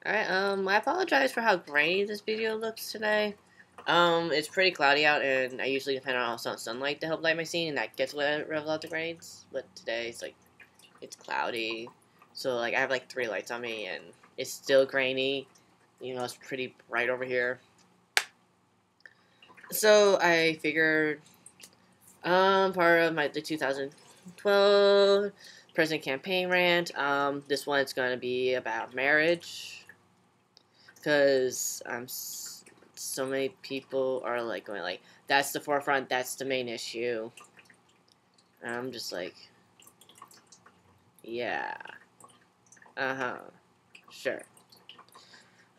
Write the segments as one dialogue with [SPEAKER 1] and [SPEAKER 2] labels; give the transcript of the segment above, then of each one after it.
[SPEAKER 1] Alright, I apologize for how grainy this video looks today. It's pretty cloudy out, and I usually depend on sunlight to help light my scene, and that gets rid of the grains. But today, it's cloudy. So, I have, 3 lights on me, and it's still grainy. You know, it's pretty bright over here. So, I figured, part of the 2012 President Campaign rant, this one's gonna be about marriage. Because so many people are going that's the forefront, that's the main issue. And I'm just yeah, sure.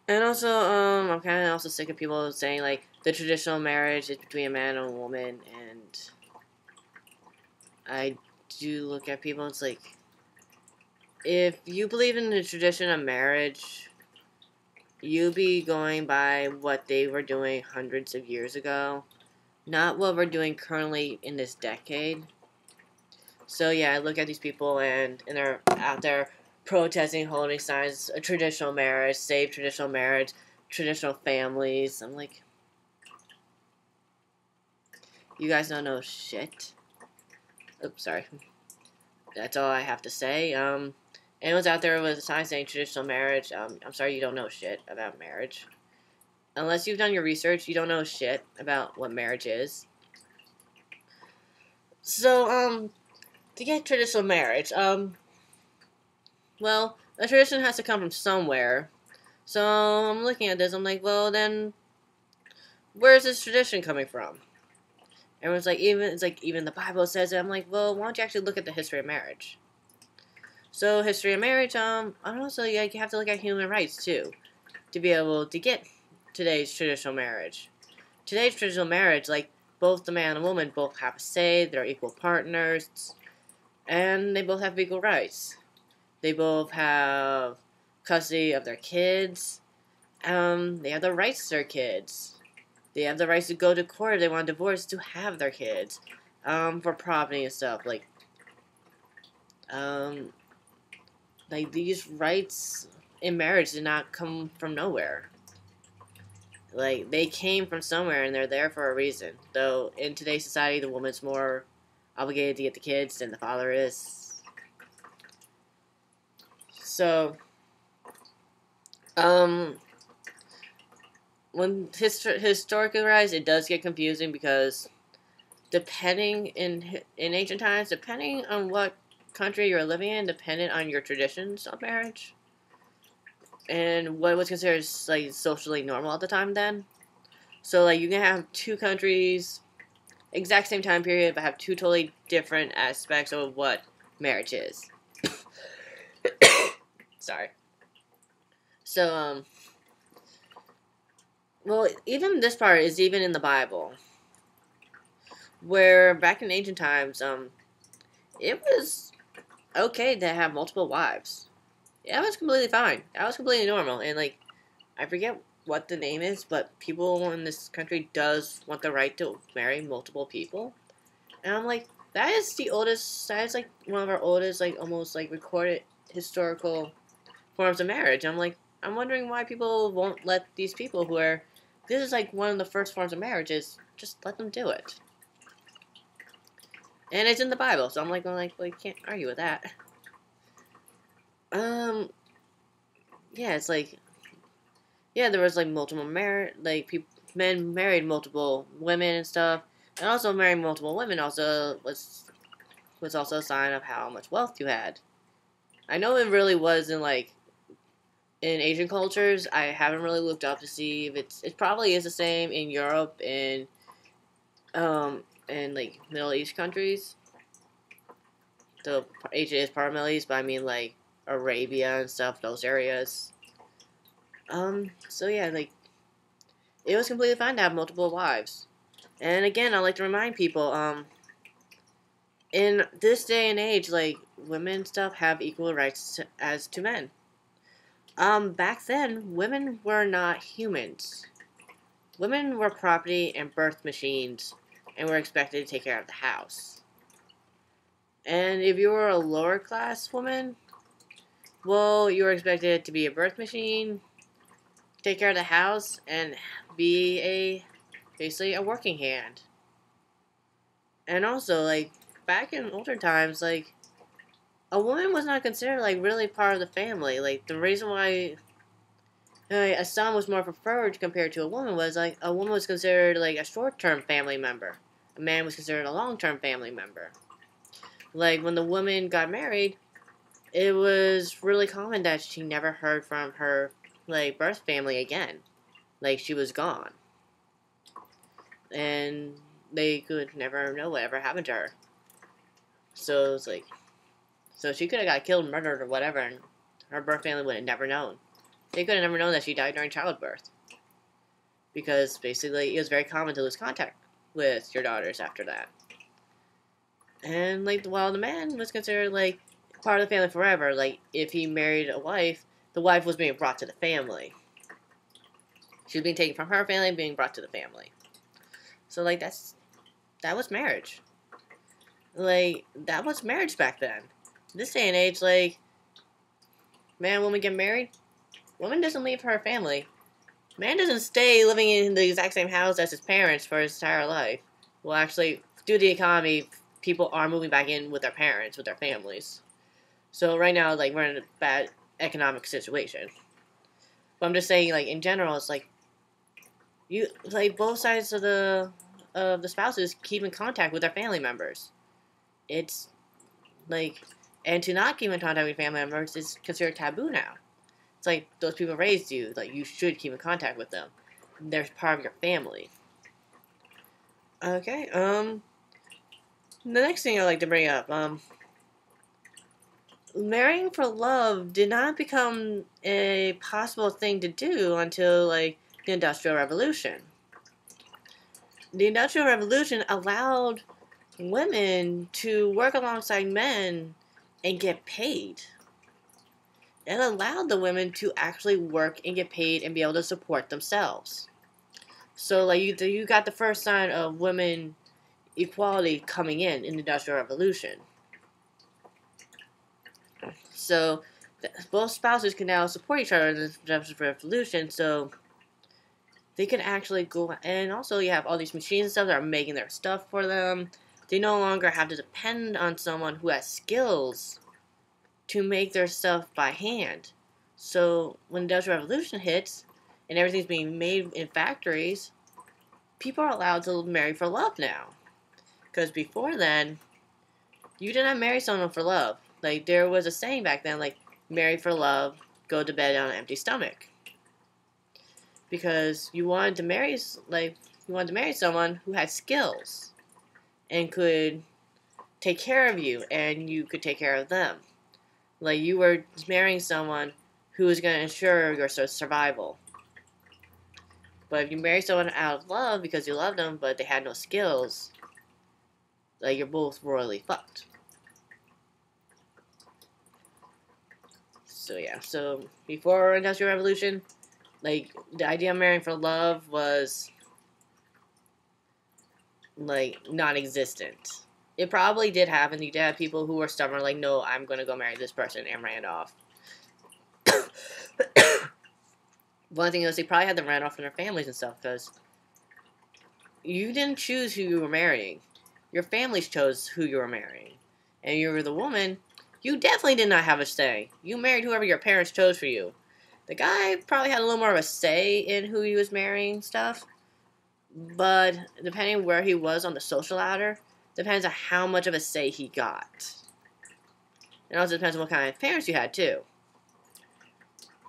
[SPEAKER 1] And also, I'm kind of also sick of people saying the traditional marriage is between a man and a woman, and I do look at people. It's if you believe in the tradition of marriage, you be going by what they were doing hundreds of years ago, not what we're doing currently in this decade. So yeah, I look at these people and they're out there protesting, holding signs, a traditional marriage, save traditional marriage, traditional families. I'm like, you guys don't know shit. Oops, sorry. That's all I have to say. Anyone's out there with a sign saying traditional marriage, I'm sorry, you don't know shit about marriage. Unless you've done your research, you don't know shit about what marriage is. So, to get traditional marriage, well, a tradition has to come from somewhere. So, I'm looking at this, I'm like, well, then, where's this tradition coming from? Everyone's like, even the Bible says it. I'm like, well, why don't you actually look at the history of marriage? So, history of marriage, and also, you have to look at human rights, too, to be able to get today's traditional marriage. Today's traditional marriage, both the man and woman both have a say, they're equal partners, and they both have equal rights. They both have custody of their kids. They have the rights to their kids. They have the rights to go to court if they want a divorce to have their kids. For property and stuff. These rights in marriage did not come from nowhere. They came from somewhere and they're there for a reason. Though, in today's society, the woman's more obligated to get the kids than the father is. So, when historically rise, it does get confusing because depending in ancient times, depending on what country you're living in, dependent on your traditions of marriage and what was considered socially normal at the time then. So you can have two countries, exact same time period, but have two totally different aspects of what marriage is. Sorry. So, well, even this part is even in the Bible, where back in ancient times, it was okay to have multiple wives. That was completely fine. That was completely normal. And, I forget what the name is, but people in this country does want the right to marry multiple people. And I'm like, that is one of our oldest, almost, recorded historical forms of marriage. I'm wondering why people won't let these people this is, one of the first forms of marriages, just let them do it. And it's in the Bible, so I'm well, you can't argue with that. Yeah, it's yeah, there was, multiple men married multiple women and stuff, and also marrying multiple women also was also a sign of how much wealth you had. I know it really was in in Asian cultures. I haven't really looked up to see if it probably is the same in Europe and Middle East countries. So Asia is part of Middle East, but I mean Arabia and stuff, those areas. So yeah, it was completely fine to have multiple wives. And again, I like to remind people, in this day and age, women stuff have equal rights as to men. Back then, women were not humans. Women were property and birth machines, and were expected to take care of the house. And if you were a lower class woman, well, you were expected to be a birth machine, take care of the house and be basically a working hand. And also, like, back in older times, like, a woman was not considered, like, really part of the family. Like, the reason why a son was more preferred compared to a woman was, like, a woman was considered, like, a short-term family member. A man was considered a long-term family member. Like, when the woman got married, it was really common that she never heard from her, like, birth family again. Like, she was gone. And they could never know whatever happened to her. So, it's like, so she could have got killed, murdered, or whatever, and her birth family would have never known. They could have never known that she died during childbirth. Because, basically, it was very common to lose contact with your daughters after that. And, like, while the man was considered, like, part of the family forever, like, if he married a wife, the wife was being brought to the family. She was being taken from her family and being brought to the family. So, like, that was marriage. Like, that was marriage back then. This day and age, like, man and woman get married, woman doesn't leave her family. Man doesn't stay living in the exact same house as his parents for his entire life. Well, actually, due to the economy, people are moving back in with their parents, with their families. So right now, like, we're in a bad economic situation. But I'm just saying, like, in general, it's like, both sides of the spouses keep in contact with their family members. It's, like, and to not keep in contact with family members is considered taboo now. It's like, those people raised you, like, you should keep in contact with them. They're part of your family. Okay, the next thing I'd like to bring up, marrying for love did not become a possible thing to do until, like, the Industrial Revolution. The Industrial Revolution allowed women to work alongside men and get paid. It allowed the women to actually work and get paid and be able to support themselves. So, like, you got the first sign of women equality coming in the Industrial Revolution. So, both spouses can now support each other in the Industrial Revolution, so they can actually go, and also you have all these machines and stuff that are making their stuff for them. They no longer have to depend on someone who has skills to make their stuff by hand. So when the Industrial Revolution hits and everything's being made in factories, people are allowed to marry for love now. Because before then, you did not marry someone for love. Like, there was a saying back then, like, marry for love, go to bed on an empty stomach. Because you wanted to marry someone who had skills and could take care of you, and you could take care of them. Like, you were marrying someone who was going to ensure your survival. But if you marry someone out of love because you love them, but they had no skills, like, you're both royally fucked. So, yeah. So, before Industrial Revolution, like, the idea of marrying for love was, like, non-existent. It probably did happen. You did have people who were stubborn, like, no, I'm going to go marry this person, and ran off. One thing is, they probably had them ran off from their families and stuff, because you didn't choose who you were marrying. Your families chose who you were marrying. And you were the woman, you definitely did not have a say. You married whoever your parents chose for you. The guy probably had a little more of a say in who he was marrying and stuff. But depending where he was on the social ladder, depends on how much of a say he got. It also depends on what kind of parents you had, too.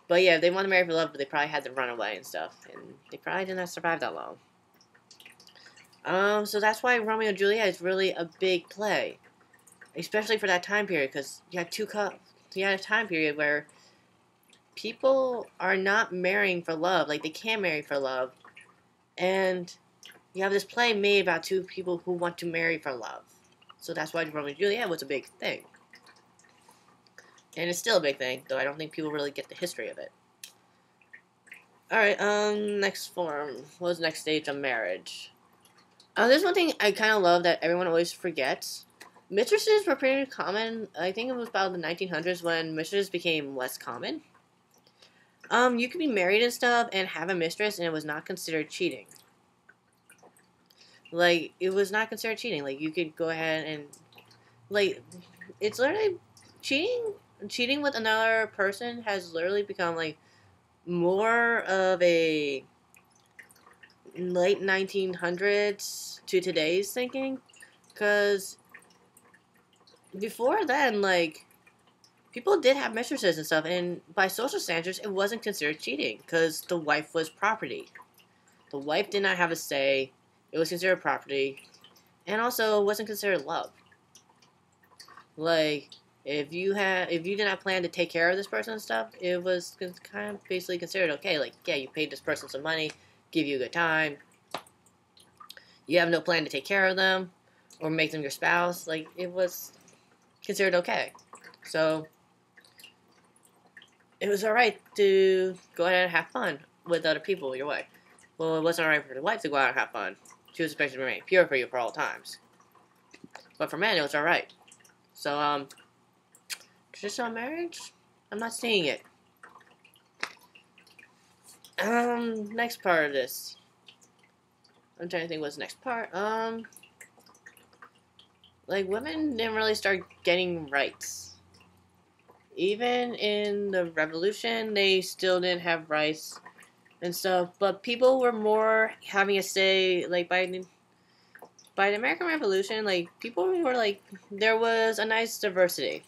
[SPEAKER 1] But yeah, they wanted to marry for love, but they probably had to run away and stuff. And they probably did not survive that long. So that's why Romeo and Juliet is really a big play. Especially for that time period, because you had a time period where people are not marrying for love. Like, they can't marry for love. And you have this play made about two people who want to marry for love. So that's why Romeo and Juliet was a big thing. And it's still a big thing, though I don't think people really get the history of it. Alright, next form. What was the next stage of marriage? There's one thing I kind of love that everyone always forgets. Mistresses were pretty common. I think it was about the 1900s when mistresses became less common. You could be married and stuff and have a mistress, and it was not considered cheating. Like, it was not considered cheating. Like, you could go ahead and, like, it's literally cheating. Cheating with another person has literally become, like, more of a late 1900s to today's thinking. Because before then, like, people did have mistresses and stuff, and by social standards, it wasn't considered cheating because the wife was property. The wife did not have a say. It was considered property, and also it wasn't considered love. Like, if you did not plan to take care of this person and stuff, it was kind of basically considered okay. Like, yeah, you paid this person some money, give you a good time. You have no plan to take care of them or make them your spouse. Like, it was considered okay. So it was alright to go ahead and have fun with other people, your wife. Well, it wasn't alright for the wife to go out and have fun. She was expected to remain pure for you for all times. But for men, it was alright. So, traditional marriage? I'm not seeing it. Next part of this. I'm trying to think what's the next part. Like, women didn't really start getting rights. Even in the revolution, they still didn't have rights and stuff. But people were more having a say, like, by the American Revolution, like, people were, like, there was a nice diversity.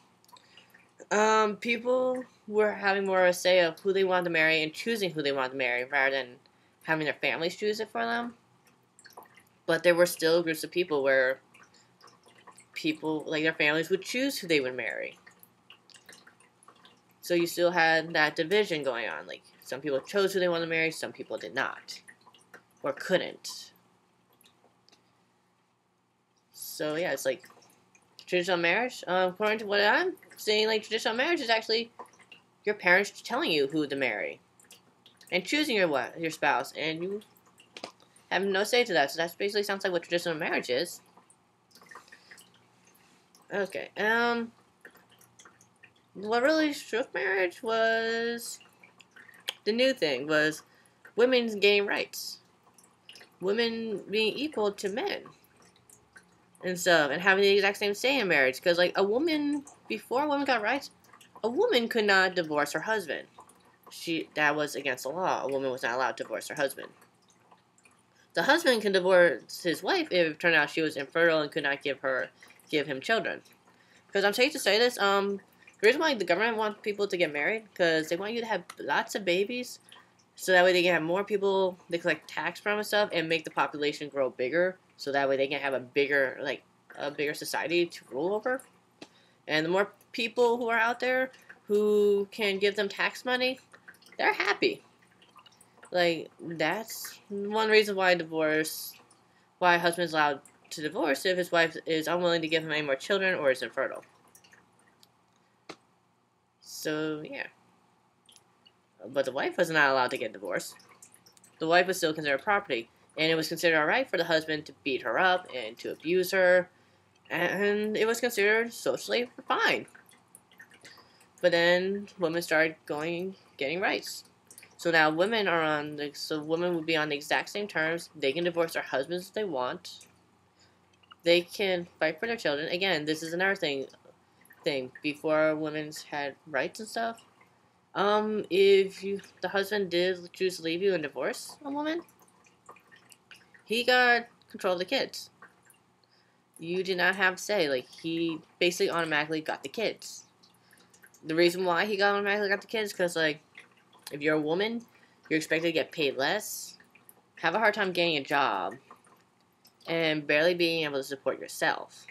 [SPEAKER 1] People were having more of a say of who they wanted to marry and choosing who they wanted to marry rather than having their families choose it for them. But there were still groups of people where people, like, their families would choose who they would marry. So you still had that division going on. Like, some people chose who they wanted to marry, some people did not. Or couldn't. So, yeah, it's like traditional marriage. According to what I'm seeing, like, traditional marriage is actually your parents telling you who to marry. And choosing your spouse. And you have no say to that. So that basically sounds like what traditional marriage is. Okay, what really shook marriage was the new thing was women's gaining rights, women being equal to men and stuff, and having the exact same say in marriage. Because, like, a woman, before women got rights, a woman could not divorce her husband. That was against the law. A woman was not allowed to divorce her husband. The husband can divorce his wife if it turned out she was infertile and could not give him children. Because I'm safe to say this, the reason why the government wants people to get married, because they want you to have lots of babies, so that way they can have more people they collect tax from and stuff, and make the population grow bigger, so that way they can have a bigger society to rule over. And the more people who are out there who can give them tax money, they're happy. Like, that's one reason why a husband's allowed to divorce if his wife is unwilling to give him any more children or is infertile. So, yeah. But the wife was not allowed to get divorced. The wife was still considered property. And it was considered alright for the husband to beat her up and to abuse her. And it was considered socially fine. But then women started getting rights. So now women would be on the exact same terms. They can divorce their husbands if they want. They can fight for their children. Again, this is another thing before women's had rights and stuff. If the husband did choose to leave you and divorce a woman, he got control of the kids. You did not have say. Like, he basically automatically got the kids. The reason why he automatically got the kids, because, like, if you're a woman, you're expected to get paid less, have a hard time getting a job, and barely being able to support yourself.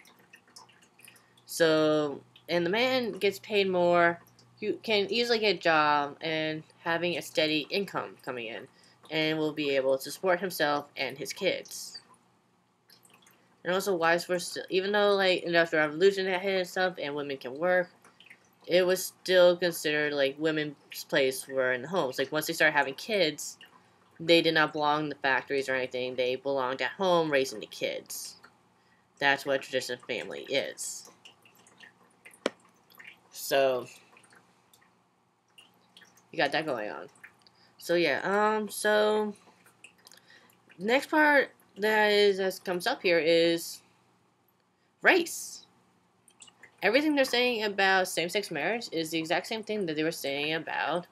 [SPEAKER 1] So, and the man gets paid more. You can easily get a job and having a steady income coming in, and will be able to support himself and his kids. And also, wives were still, even though, like, Industrial Revolution had hit and stuff, and women can work, it was still considered, like, women's place were in the homes. Like, once they started having kids, they did not belong in the factories or anything. They belonged at home raising the kids. That's what a traditional family is. So, You got that going on. So yeah, so next part that comes up here is race. Everything they're saying about same-sex marriage is the exact same thing that they were saying about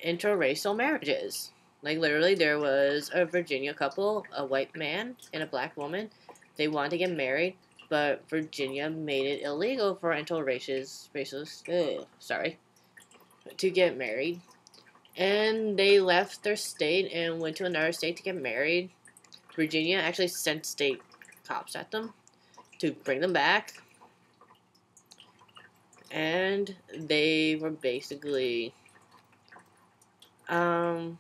[SPEAKER 1] interracial marriages. Like, literally, there was a Virginia couple, a white man and a black woman. They wanted to get married, but Virginia made it illegal for to get married. And they left their state and went to another state to get married. Virginia actually sent state cops at them to bring them back. And they were basically banned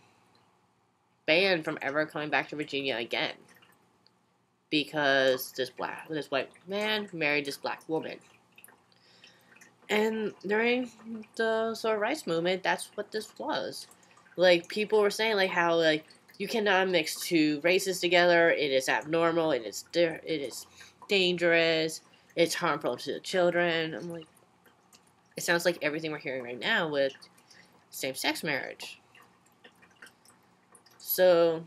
[SPEAKER 1] from ever coming back to Virginia again. Because this white man married this black woman. And during the civil rights movement, that's what this was. Like, people were saying, like, how, like, you cannot mix two races together. It is abnormal. It is dangerous. It's harmful to the children. I'm like, it sounds like everything we're hearing right now with same-sex marriage. So,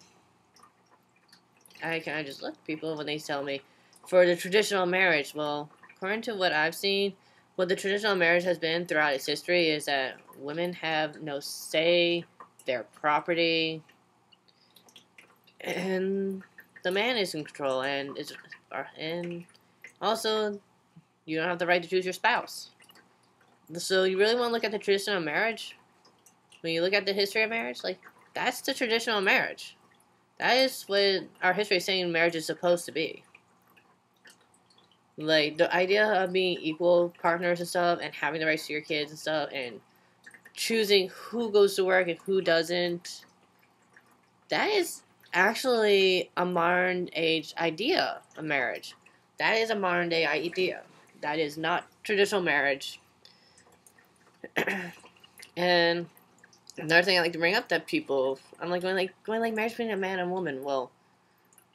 [SPEAKER 1] I kind of just look at people when they tell me, for the traditional marriage, well, according to what I've seen, what the traditional marriage has been throughout its history is that women have no say, their property, and the man is in control, and also, you don't have the right to choose your spouse. So you really want to look at the traditional marriage? When you look at the history of marriage, like, that's the traditional marriage. That is what our history is saying marriage is supposed to be. Like, the idea of being equal partners and stuff, and having the rights to your kids and stuff, and choosing who goes to work and who doesn't, that is actually a modern age idea of marriage. That is a modern day idea. That is not traditional marriage. And another thing I like to bring up that people, I'm like, going marriage between a man and a woman. Well,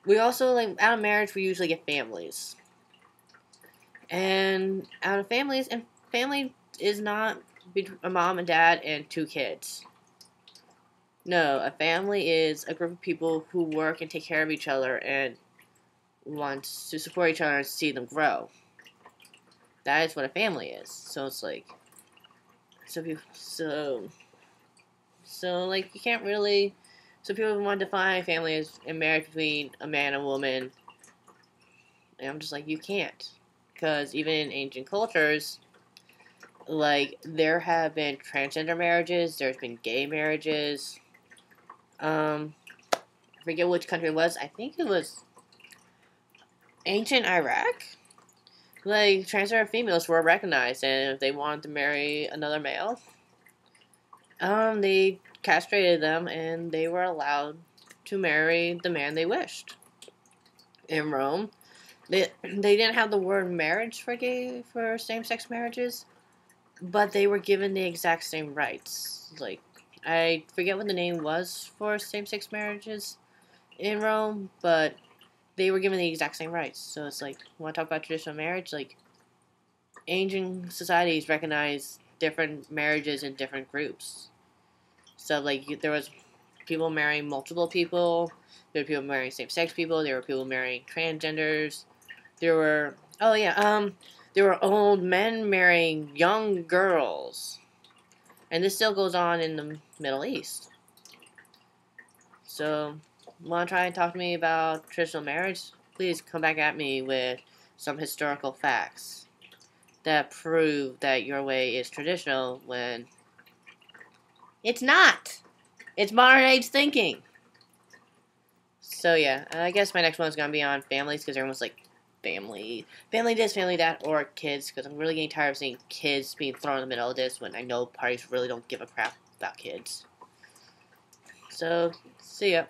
[SPEAKER 1] we also, like, out of marriage, we usually get families. And out of families, and family is not a mom and dad and 2 kids. No, a family is a group of people who work and take care of each other and want to support each other and see them grow. That is what a family is. So it's like, so like, you can't really, so people want to define family as a marriage between a man and a woman, and I'm just like, you can't. Because even in ancient cultures, like, there have been transgender marriages, there's been gay marriages. I forget which country it was. I think it was ancient Iraq. Like, transgender females were recognized, and if they wanted to marry another male, they castrated them, and they were allowed to marry the man they wished. In Rome, they didn't have the word marriage for same-sex marriages, but they were given the exact same rights. Like, I forget what the name was for same-sex marriages in Rome, but they were given the exact same rights. So it's like, want to talk about traditional marriage? Like, ancient societies recognize different marriages in different groups. So, like, there was people marrying multiple people, there were people marrying same-sex people, there were people marrying transgenders, there were old men marrying young girls. And this still goes on in the Middle East. So, want to try and talk to me about traditional marriage? Please come back at me with some historical facts that prove that your way is traditional when it's not. It's modern age thinking. So yeah, I guess my next one is going to be on families, because everyone's like, family this, family that, or kids, because I'm really getting tired of seeing kids being thrown in the middle of this when I know parties really don't give a crap about kids. So, see ya.